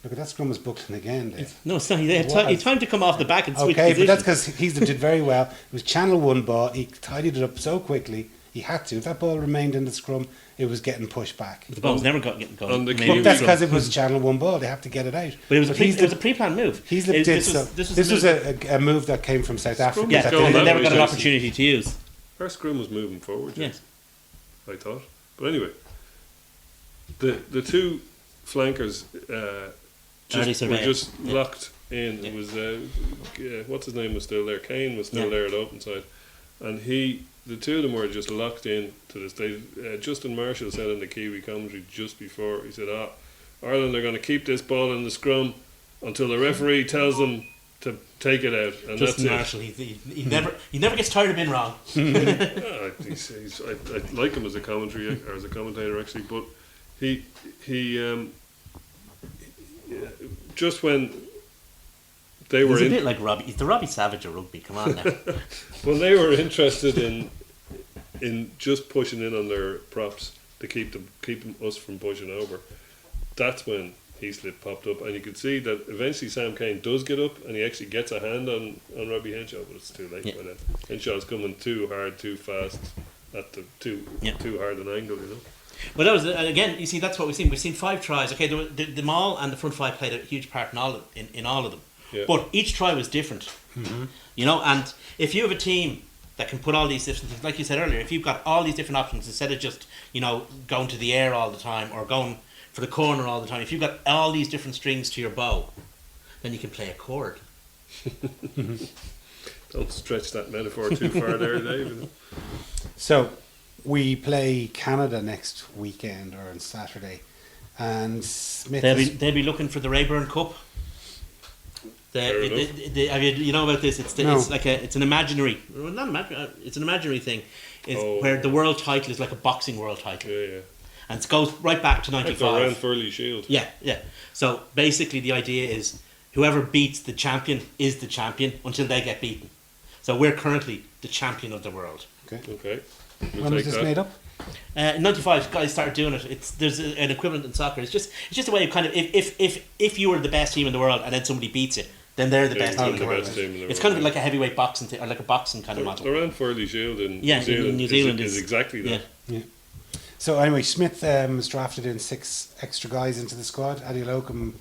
Speaker 1: Look at that scrum was booked in again, Dave.
Speaker 2: No, it's not. He had,
Speaker 1: It was.
Speaker 2: he had time to come off the back and switch
Speaker 1: Okay, but that's
Speaker 2: positions.
Speaker 1: because he did very well. It was Channel 1 ball. He tidied it up so quickly. He had to. If that ball remained in the scrum, it was getting pushed back.
Speaker 2: The ball's never got getting going.
Speaker 3: On the
Speaker 2: Maybe
Speaker 3: Kiwi
Speaker 2: it
Speaker 1: That's
Speaker 2: was
Speaker 1: because
Speaker 2: wrong.
Speaker 1: it was Channel 1 ball. They have to get it out.
Speaker 2: But it was
Speaker 1: he's
Speaker 2: a pre-planned move.
Speaker 1: He's
Speaker 2: It-
Speaker 1: did
Speaker 2: this
Speaker 1: so.
Speaker 2: was-
Speaker 1: This was a move that came from South Africa.
Speaker 3: was
Speaker 2: yeah,
Speaker 1: that
Speaker 3: going
Speaker 2: they
Speaker 3: that
Speaker 2: never
Speaker 3: way,
Speaker 2: got an
Speaker 3: Jason.
Speaker 2: opportunity to use.
Speaker 3: Our scrum was moving forward.
Speaker 2: Yeah.
Speaker 3: Jason, I thought. But anyway, the two flankers
Speaker 2: Early
Speaker 3: were
Speaker 2: surveyor.
Speaker 3: just
Speaker 2: Yeah.
Speaker 3: locked in.
Speaker 2: Yeah.
Speaker 3: It was what's his name was still there. Kane was still
Speaker 2: Yeah.
Speaker 3: there at open side, and the two of them were just locked in to this. Justin Marshall said in the Kiwi commentary just before, he said, Ireland are going to keep this ball in the scrum until the referee tells them to take it out, and
Speaker 2: Justin
Speaker 3: that's
Speaker 2: Marshall, he never gets tired of being wrong.
Speaker 3: it. I like him as a commentary or as a commentator actually, but he just when they were
Speaker 2: He's a bit like Robbie. He's the Robbie Savage of rugby. Come on now.
Speaker 3: well, they were interested in just pushing in on their props to keep us from pushing over. That's when Heaslip popped up, and you could see that eventually Sam Kane does get up, and he actually gets a hand on Robbie Henshaw, but it's too late by then. Henshaw's coming too hard, too fast, at the too hard an angle, you know.
Speaker 2: Well, that was again. You see, that's what we've seen. We've seen 5 tries. Okay, the maul and the front 5 played a huge part in all of them.
Speaker 3: Yeah.
Speaker 2: But each try was different. Mm-hmm. You know, and if you have a team that can put all these different things, like you said earlier, if you've got all these different options instead of just going to the air all the time or going for the corner all the time, if you've got all these different strings to your bow, then you can play a chord.
Speaker 3: Don't stretch that metaphor too far there, Dave.
Speaker 1: So, we play Canada next weekend or on Saturday, and Smith.
Speaker 2: They'll be looking for the Rayburn Cup. You know about this? It's like it's an imaginary, well, not imaginary. It's an imaginary thing. Where the world title is like a boxing world title.
Speaker 3: Yeah.
Speaker 2: And it goes right back to 95.
Speaker 3: Like the Ranfurly Shield.
Speaker 2: Yeah. So basically, the idea is whoever beats the champion is the champion until they get beaten. So we're currently the champion of the world.
Speaker 3: Okay.
Speaker 1: When was this made up?
Speaker 2: In 95, guys started doing it. There's an equivalent in soccer. It's just a way of kind of if you were the best team in the world and then somebody beats it, then they're the best team in the world. It's kind of like a heavyweight boxing thing, or like a boxing kind of model.
Speaker 3: The Ranfurly Shield in
Speaker 2: New Zealand
Speaker 3: is exactly that.
Speaker 1: Yeah. So anyway, Smith was drafted in 6 extra guys into the squad. Addy Locum,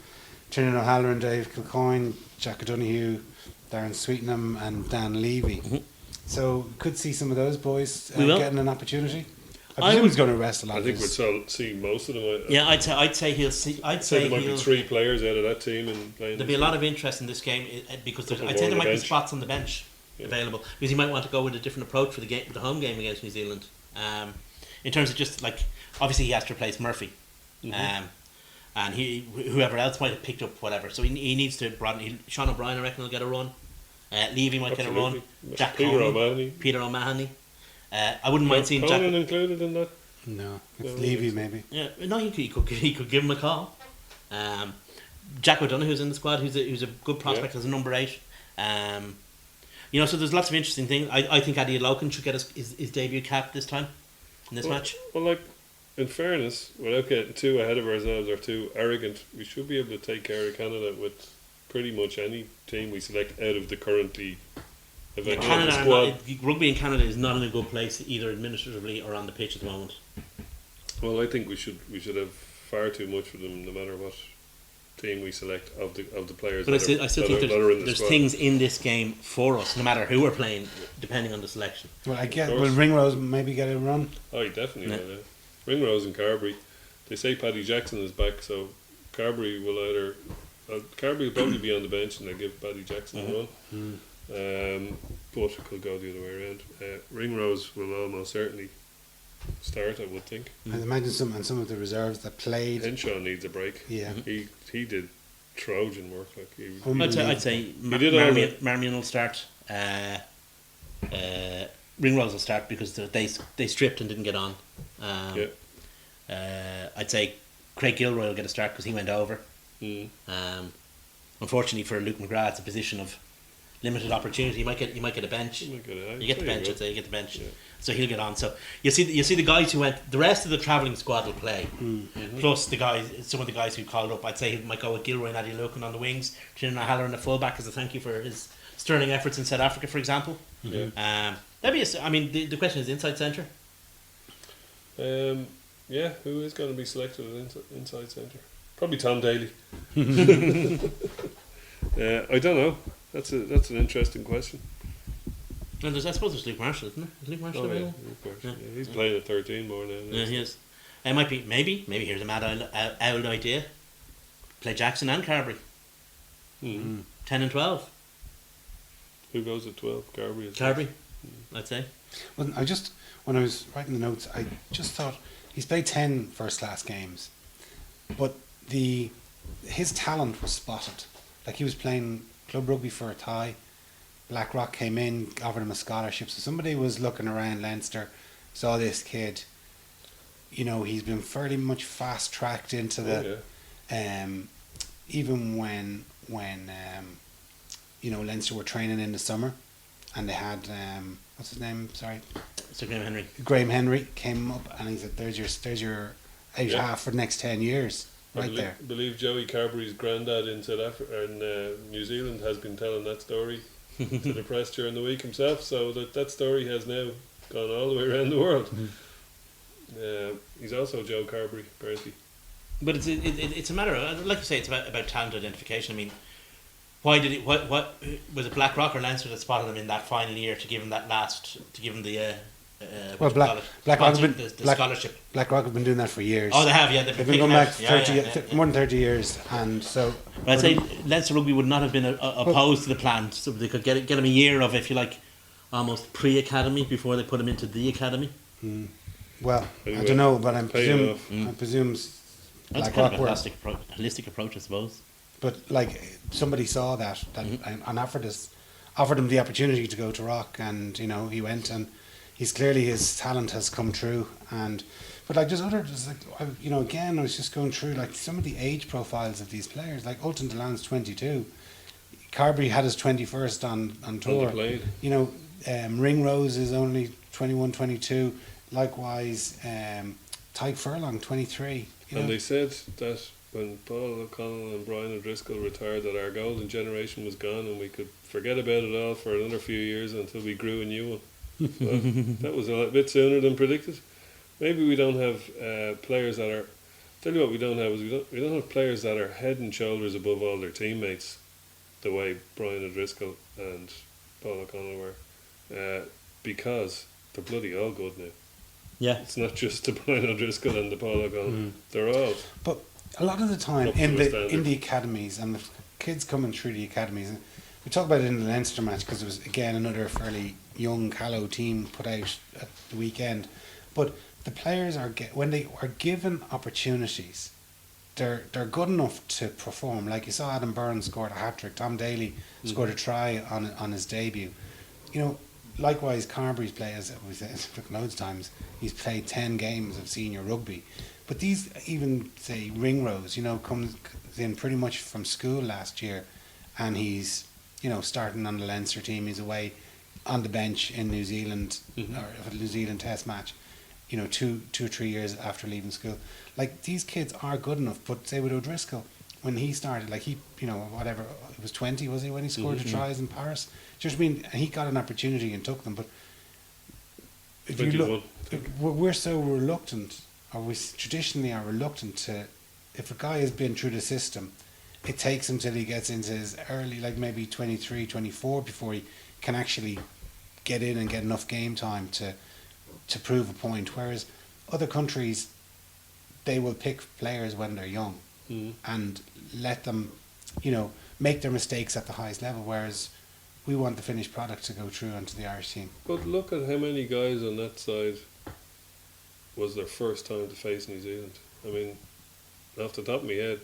Speaker 1: Tiernan O'Halloran, Dave Kilcoyne, Jack O'Donoghue, Darren Sweetenham and Dan Levy. Mm-hmm. So could see some of those boys getting an opportunity. I presume he's going to rest a lot.
Speaker 3: I think we'll see most of them.
Speaker 2: I'd say he'll see. I'd say
Speaker 3: there might be 3 players out of that team and playing.
Speaker 2: There'll be a lot of interest in this game because I'd say there might be spots on the bench available because he might want to go with a different approach for the home game against New Zealand. In terms of just like obviously he has to replace Murphy, and whoever else might have picked up whatever. So he needs to broaden. Sean O'Brien, I reckon, will get a run. Levy might get a run. Jack Peter O'Mahony. I wouldn't mind seeing Jack
Speaker 3: included in that.
Speaker 1: No, it's Levy maybe.
Speaker 2: Yeah, no, he could give him a call. Jack O'Donoghue's in the squad, who's a good prospect as a number 8. So there's lots of interesting things. I think Addy Loken should get his debut cap this time in this match.
Speaker 3: Well, like in fairness, without getting too ahead of ourselves or too arrogant, we should be able to take care of Canada with pretty much any team we select out of the currently available squad.
Speaker 2: Rugby in Canada is not in a good place either administratively or on the pitch at the moment.
Speaker 3: Well, I think we should have far too much for them, no matter what team we select of the players.
Speaker 2: But I still think there's things in this game for us, no matter who we're playing, depending on the selection.
Speaker 1: Well, will Ringrose maybe get a run?
Speaker 3: Oh, he definitely will. Yeah. Ringrose and Carberry. They say Paddy Jackson is back, so Carberry will either. Carberry will probably be on the bench, and they'll give Paddy Jackson a run. But it could go the other way around. Ringrose will almost certainly start, I would think.
Speaker 1: I imagine some of the reserves that played.
Speaker 3: Henshaw needs a break.
Speaker 1: Yeah,
Speaker 3: he did Trojan work.
Speaker 2: I'd say Marmion will start. Ringrose will start because they stripped and didn't get on. I'd say Craig Gilroy will get a start because he went over. Unfortunately for Luke McGrath, it's a position of limited opportunity. You might get a bench. You get the bench. I'd say you get the bench. Yeah. So he'll get on. So you see the guys who went. The rest of the travelling squad will play. Plus some of the guys who called up. I'd say he might go with Gilroy and Addy Loken on the wings. Tiernan O'Halloran on the fullback as a thank you for his sterling efforts in South Africa, for example. That'd be. The question is inside centre.
Speaker 3: Who is going to be selected as inside centre? Probably Tom Daly. I don't know. That's an interesting question.
Speaker 2: And I suppose there's Luke Marshall, isn't there? Is Luke Marshall available?
Speaker 3: Yeah, he's playing at 13 more now.
Speaker 2: Yeah, he is. It might be maybe here's a mad owl idea. Play Jackson and Carberry. 10 and 12.
Speaker 3: Who goes at 12?
Speaker 2: Carberry, I'd say.
Speaker 1: Well, when I was writing the notes, I just thought he's played 10 first class games, but his talent was spotted. Like he was playing club rugby for a tie. Blackrock came in, offered him a scholarship. So somebody was looking around Leinster, saw this kid. He's been fairly much fast tracked into the. Even when Leinster were training in the summer, and they had what's his name? Sorry,
Speaker 2: So Graham Henry.
Speaker 1: Graham Henry came up, and he said, "There's your out
Speaker 3: Yeah.
Speaker 1: half for the next 10 years, right
Speaker 3: I
Speaker 1: there."
Speaker 3: believe Joey Carberry's granddad in South Africa and New Zealand has been telling that story to the press during the week himself. So that story has now gone all the way around the world. He's also Joe Carberry, apparently.
Speaker 2: But it's a matter of, like you say, it's about talent identification. I mean, why did it? What was it? Blackrock or Leinster that spotted him in that final year to give him the
Speaker 1: Well, Blackrock have been,
Speaker 2: the scholarship.
Speaker 1: Blackrock have been doing that for years.
Speaker 2: Oh, they have, yeah.
Speaker 1: They've been
Speaker 2: picking
Speaker 1: going back
Speaker 2: out-
Speaker 1: more than 30 years, and so.
Speaker 2: But I'd say Leinster Rugby would not have been opposed to the plan, so they could get him a year of, if you like, almost pre-academy before they put him into the academy.
Speaker 1: Well,
Speaker 3: Anyway,
Speaker 1: I don't know, but I
Speaker 3: pay
Speaker 1: presume
Speaker 2: That's
Speaker 1: Blackrock
Speaker 2: kind of
Speaker 1: were.
Speaker 2: a holistic approach, I suppose.
Speaker 1: But like somebody saw that and offered him the opportunity to go to Rock, and he went, and he's clearly, his talent has come true. And but like again, I was just going through like some of the age profiles of these players. Like Ultan Delan's 22, Carberry had his 21st on tour.
Speaker 3: Underplayed.
Speaker 1: Ringrose is only 21, 22. Likewise, Tyke Furlong 23.
Speaker 3: And they said that when Paul O'Connell and Brian O'Driscoll retired, that our golden generation was gone and we could forget about it all for another few years until we grew a new one. So that was a bit sooner than predicted. Maybe we don't have players that are. Tell you what, we don't have is we don't have players that are head and shoulders above all their teammates, the way Brian O'Driscoll and Paul O'Connell were, because they're bloody all good now.
Speaker 2: Yeah.
Speaker 3: It's not just the Brian O'Driscoll and the Paul O'Connell. They're all.
Speaker 1: But a lot of the time
Speaker 3: Up to
Speaker 1: in
Speaker 3: a standard.
Speaker 1: the academies, and the kids coming through the academies, and we talk about it in the Leinster match because it was again another fairly young Callow team put out at the weekend. But the players when they are given opportunities, they're good enough to perform. Like you saw, Adam Byrne scored a hat-trick. Tom Daly scored a try on his debut. Likewise, Carberry's played, as we said loads of times, he's played 10 games of senior rugby. But these, even say Ringrose, comes in pretty much from school last year, and he's, starting on the Leinster team. He's away on the bench in New Zealand, or a New Zealand Test match, 2 or 3 years after leaving school. Like, these kids are good enough, but say with O'Driscoll, when he started, like whatever, it was 20, was he, when he scored the tries in Paris? Do you know what I mean? And he got an opportunity and took them, but if you
Speaker 3: 21.
Speaker 1: look, we're so reluctant, or we traditionally are reluctant to, if a guy has been through the system, it takes him till he gets into his early, like maybe 23, 24, before he can actually get in and get enough game time to prove a point. Whereas other countries, they will pick players when they're young and let them, make their mistakes at the highest level, whereas we want the finished product to go through onto the Irish team.
Speaker 3: But look at how many guys on that side was their first time to face New Zealand. I mean, off the top of my head,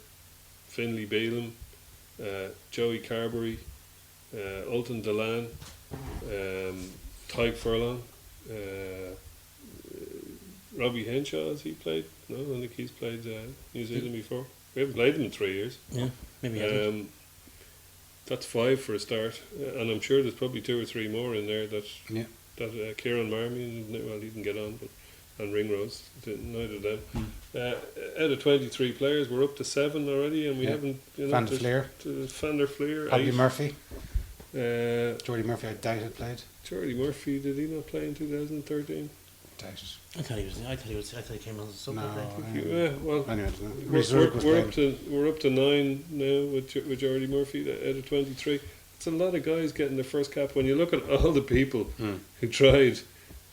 Speaker 3: Finlay Beelum, Joey Carberry, Ultan Delan, Tyke Furlong, Robbie Henshaw, has he played? No, I don't think he's played New Zealand before. We haven't played them in 3 years.
Speaker 2: Yeah, maybe. Haven't.
Speaker 3: That's 5 for a start, and I'm sure there's probably 2 or 3 more in there that Kieran Marmion, well, he didn't get on, but and Ringrose, neither of them. Out of 23 players, we're up to 7 already, and we haven't.
Speaker 1: Van der Fleer,
Speaker 3: Van der Fleer,
Speaker 1: Paddy
Speaker 3: 8.
Speaker 1: Murphy,
Speaker 3: Uh,
Speaker 1: Jordy Murphy, I doubt had played.
Speaker 3: Jordy Murphy, did he not play in 2013?
Speaker 1: Doubt it.
Speaker 2: I thought he came as a sub.
Speaker 1: No,
Speaker 3: Yeah, well,
Speaker 1: anyway,
Speaker 3: we're up to 9 now with Jordy Murphy out of 23. It's a lot of guys getting their first cap. When you look at all the people who tried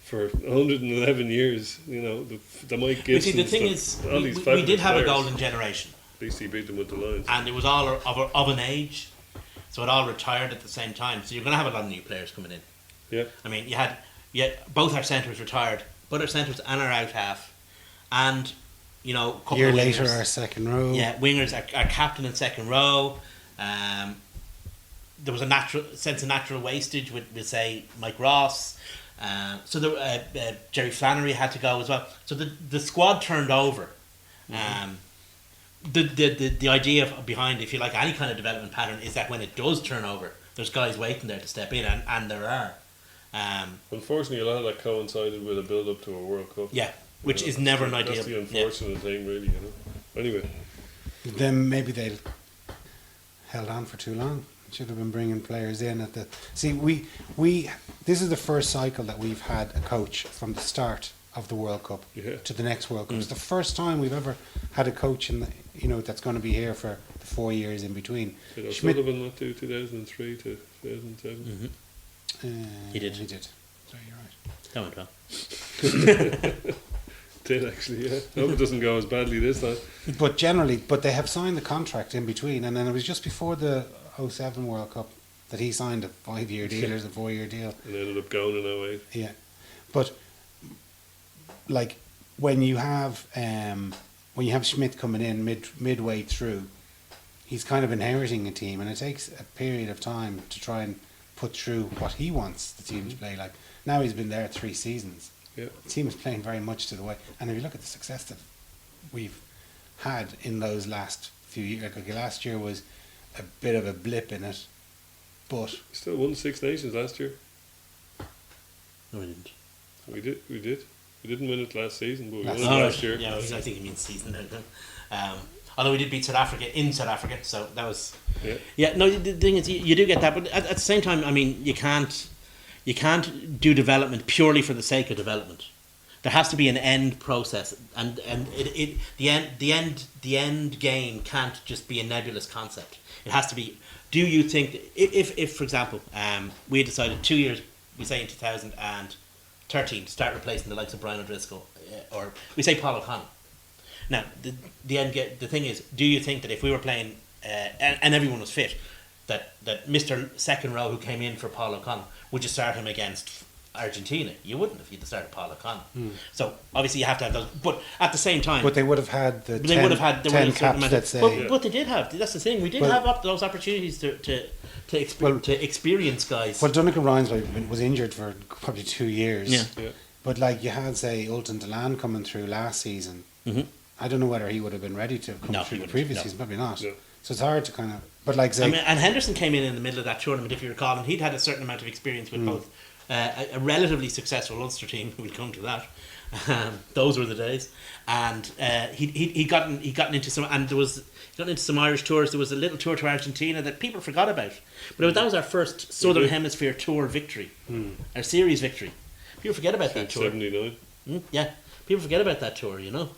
Speaker 3: for 111 years, the Mike
Speaker 2: But
Speaker 3: Gibson.
Speaker 2: see, the thing is,
Speaker 3: all these
Speaker 2: we did
Speaker 3: fabulous
Speaker 2: have a
Speaker 3: players.
Speaker 2: golden generation,
Speaker 3: At least he beat them with the Lions.
Speaker 2: and it was all of an age, so it all retired at the same time. So you're going to have a lot of new players coming in.
Speaker 3: Yeah.
Speaker 2: I mean, you had both our centres retired, both our centres and our out half, and a couple
Speaker 1: A year
Speaker 2: of
Speaker 1: later,
Speaker 2: wingers.
Speaker 1: our second row.
Speaker 2: Yeah, wingers, our captain in second row. There was a natural wastage with say Mike Ross. So Jerry Flannery had to go as well. So the squad turned over. The idea behind, if you like, any kind of development pattern is that when it does turn over, there's guys waiting there to step in, and there are.
Speaker 3: Unfortunately, a lot of that coincided with a build up to a World Cup.
Speaker 2: Yeah, which is never an ideal.
Speaker 3: That's the unfortunate thing, really. Anyway,
Speaker 1: Then maybe they held on for too long. Should have been bringing players in at the. See, we this is the first cycle that we've had a coach from the start of the World Cup to the next World Cup. It's the first time we've ever had a coach in the, that's going to be here for the 4 years in between.
Speaker 3: did O'Sullivan not do 2003 to 2007?
Speaker 2: He did.
Speaker 1: So you're right.
Speaker 2: That went well.
Speaker 3: Did actually, yeah. Hope it doesn't go as badly this time.
Speaker 1: But generally, they have signed the contract in between, and then it was just before the 07 World Cup that he signed a 5-year deal or a 4-year deal.
Speaker 3: And ended up going in 08.
Speaker 1: Yeah, but like when you have Schmidt coming in midway through, he's kind of inheriting a team, and it takes a period of time to try and put through what he wants the team to play like. Now he's been there 3 seasons.
Speaker 3: Yeah.
Speaker 1: The team is playing very much to the way, and if you look at the success that we've had in those last few years, like last year was a bit of a blip in it, but
Speaker 3: Still won 6 Nations last year.
Speaker 2: No, we didn't.
Speaker 3: We did. We didn't win it last season, but we won it
Speaker 2: Oh,
Speaker 3: last year.
Speaker 2: Yeah, I think he means season then. Although we did beat South Africa in South Africa, so that was.
Speaker 3: Yeah.
Speaker 2: Yeah, no. The thing is, you do get that, but at the same time, I mean, you can't do development purely for the sake of development. There has to be an end process, and the end game can't just be a nebulous concept. It has to be. Do you think if for example, we had decided 2 years, we say in 2013, to start replacing the likes of Brian O'Driscoll, or we say Paul O'Connell. Now, the thing is, do you think that if we were playing and everyone was fit, that Mr. Second Row who came in for Paul O'Connell, would you start him against Argentina? You wouldn't if you'd started Paul O'Connell. So obviously you have to have those, but at the same time,
Speaker 1: they would have had the 10 caps. Let's say,
Speaker 2: but they did have. That's the thing. We did have those opportunities to experience guys.
Speaker 1: Well, Donegal Ryan's was injured for probably 2 years.
Speaker 3: Yeah.
Speaker 1: But like you had, say, Ultan Delan coming through last season.
Speaker 2: Mm-hmm.
Speaker 1: I don't know whether he would have been ready to come through the previous season. Probably not.
Speaker 3: No.
Speaker 1: So it's hard to kind of. But like say,
Speaker 2: and Henderson came in the middle of that tournament, if you recall, and he'd had a certain amount of experience with both a relatively successful Ulster team. We'll come to that. Those were the days, and he gotten into some, and he got into some Irish tours. There was a little tour to Argentina that people forgot about, but that was our first Southern Hemisphere tour victory, our series victory. People forget about that tour.
Speaker 3: 79.
Speaker 2: Yeah, people forget about that tour. A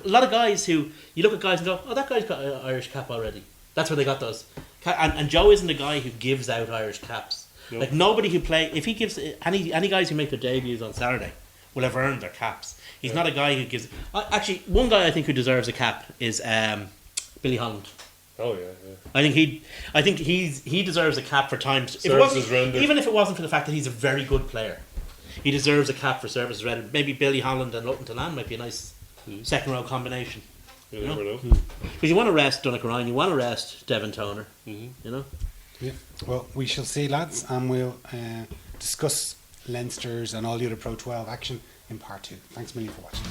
Speaker 2: lot of guys who you look at guys and go, "Oh, that guy's got an Irish cap already." That's where they got those. And Joe isn't a guy who gives out Irish caps.
Speaker 3: No.
Speaker 2: Like nobody who play, if he gives any guys who make their debuts on Saturday will have earned their caps. He's not a guy who gives. Actually, one guy I think who deserves a cap is Billy Holland.
Speaker 3: Oh yeah.
Speaker 2: I think he deserves a cap for times.
Speaker 3: Services rendered.
Speaker 2: Even if it wasn't for the fact that he's a very good player, he deserves a cap for services rendered. Maybe Billy Holland and Lutton Delan might be a nice second row combination.
Speaker 3: You never know.
Speaker 2: Because you want to rest Donegal Ryan, you want to rest Devon Toner.
Speaker 1: Yeah. Well, we shall see, lads, and we'll discuss Leinster's and all the other Pro 12 action in part 2. Thanks a million for watching.